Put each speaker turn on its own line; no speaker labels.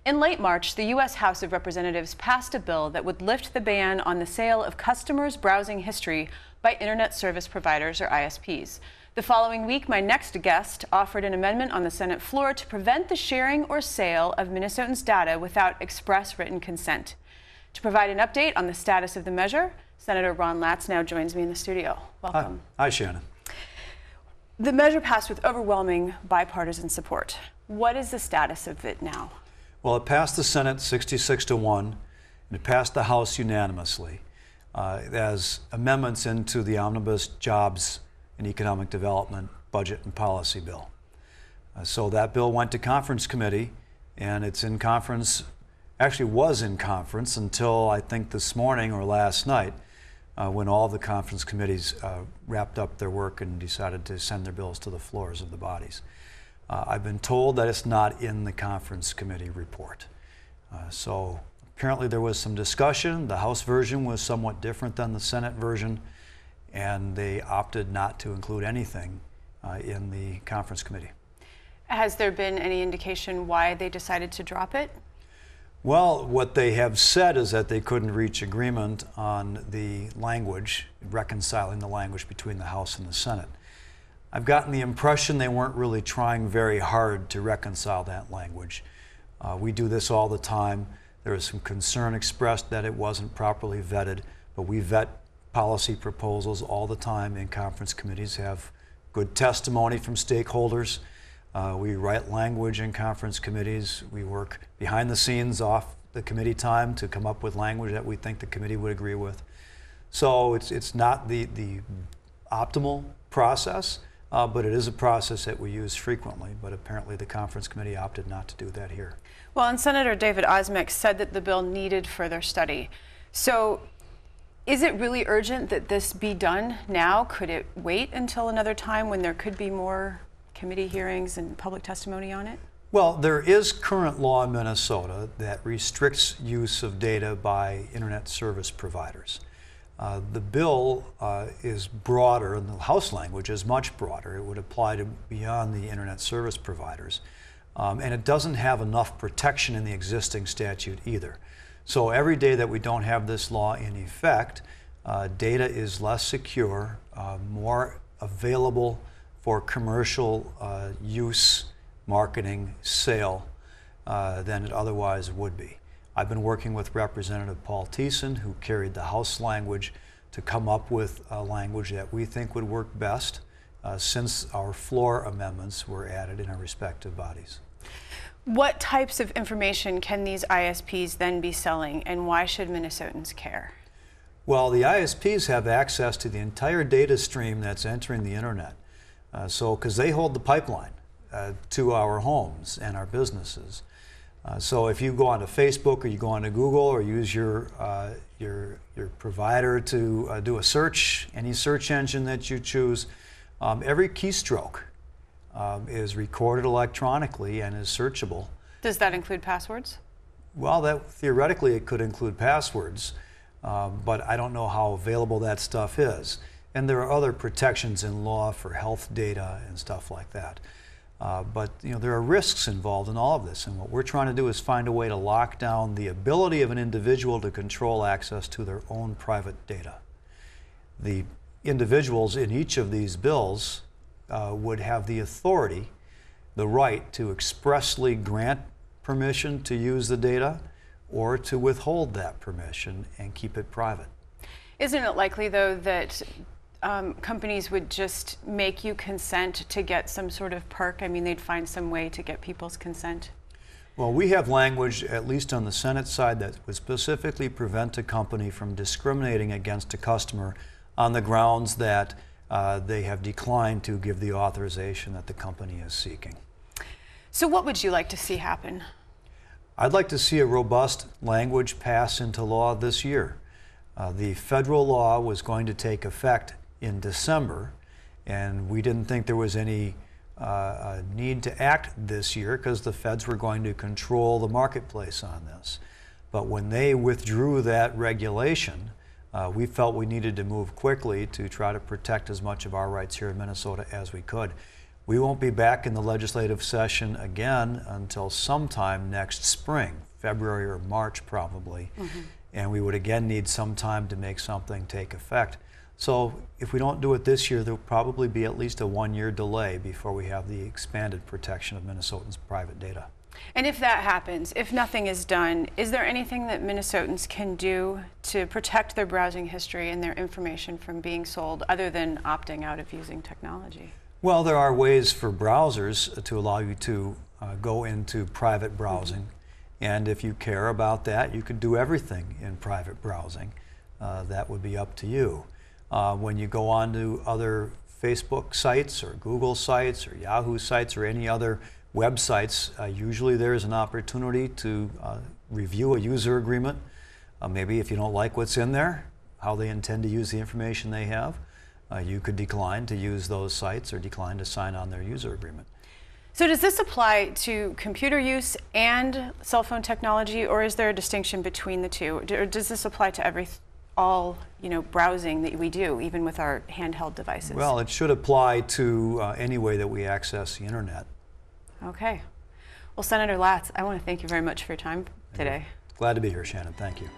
In late March, the U.S. House of Representatives passed a bill that would lift the ban on the sale of customers' browsing history by Internet service providers, or ISPs. The following week, my next guest offered an amendment on the Senate floor to prevent the sharing or sale of Minnesotans' data without express written consent. To provide an update on the status of the measure, Senator Ron Latz now joins me in the studio. Welcome.
Hi, Shannon.
The measure passed with overwhelming bipartisan support. What is the status of it now?
Well, it passed the Senate 66-1, and it passed the House unanimously as amendments into the Omnibus Jobs and Economic Development Budget and Policy Bill. So that bill went to conference committee, and it's in conference, actually was in conference until I think this morning or last night, when all the conference committees wrapped up their work and decided to send their bills to the floors of the bodies. I've been told that it's not in the conference committee report. So apparently there was some discussion. The House version was somewhat different than the Senate version, and they opted not to include anything in the conference committee.
Has there been any indication why they decided to drop it?
Well, what they have said is that they couldn't reach agreement on the language, reconciling the language between the House and the Senate. I've gotten the impression they weren't really trying very hard to reconcile that language. We do this all the time. There is some concern expressed that it wasn't properly vetted, but we vet policy proposals all the time in conference committees, have good testimony from stakeholders. We write language in conference committees. We work behind the scenes off the committee time to come up with language that we think the committee would agree with. So it's not the optimal process, but it is a process that we use frequently. But apparently the conference committee opted not to do that here.
Well, and Senator David Osmek said that the bill needed further study. So is it really urgent that this be done now? Could it wait until another time when there could be more committee hearings and public testimony on it?
Well, there is current law in Minnesota that restricts use of data by Internet service providers. The bill is broader, and the House language is much broader. It would apply to beyond the Internet service providers. And it doesn't have enough protection in the existing statute either. So every day that we don't have this law in effect, data is less secure, more available for commercial use, marketing, sale than it otherwise would be. I've been working with Representative Paul Thiessen, who carried the House language, to come up with a language that we think would work best since our floor amendments were added in our respective bodies.
What types of information can these ISPs then be selling, and why should Minnesotans care?
Well, the ISPs have access to the entire data stream that's entering the Internet. Because they hold the pipeline to our homes and our businesses. So if you go onto Facebook or you go onto Google or use your provider to do a search, any search engine that you choose, every keystroke is recorded electronically and is searchable.
Does that include passwords?
Well, theoretically it could include passwords, but I don't know how available that stuff is. And there are other protections in law for health data and stuff like that. But there are risks involved in all of this, and what we're trying to do is find a way to lock down the ability of an individual to control access to their own private data. The individuals in each of these bills would have the authority, the right to expressly grant permission to use the data or to withhold that permission and keep it private.
Isn't it likely, though, that companies would just make you consent to get some sort of PARCC? I mean, they'd find some way to get people's consent.
Well, we have language, at least on the Senate side, that would specifically prevent a company from discriminating against a customer on the grounds that they have declined to give the authorization that the company is seeking.
So what would you like to see happen?
I'd like to see a robust language pass into law this year. The federal law was going to take effect in December, and we didn't think there was any need to act this year because the feds were going to control the marketplace on this. But when they withdrew that regulation, we felt we needed to move quickly to try to protect as much of our rights here in Minnesota as we could. We won't be back in the legislative session again until sometime next spring, February or March probably. And we would again need some time to make something take effect. So if we don't do it this year, there'll probably be at least a 1-year delay before we have the expanded protection of Minnesotans' private data.
And if that happens, if nothing is done, is there anything that Minnesotans can do to protect their browsing history and their information from being sold other than opting out of using technology?
Well, there are ways for browsers to allow you to go into private browsing. And if you care about that, you could do everything in private browsing. That would be up to you. When you go on to other Facebook sites or Google sites or Yahoo sites or any other websites, usually there's an opportunity to review a user agreement. Maybe if you don't like what's in there, how they intend to use the information they have, you could decline to use those sites or decline to sign on their user agreement.
So does this apply to computer use and cell phone technology, or is there a distinction between the two? Or does this apply to all browsing that we do, even with our handheld devices?
Well, it should apply to any way that we access the internet.
Okay. Well, Senator Latz, I want to thank you very much for your time today.
Glad to be here, Shannon. Thank you.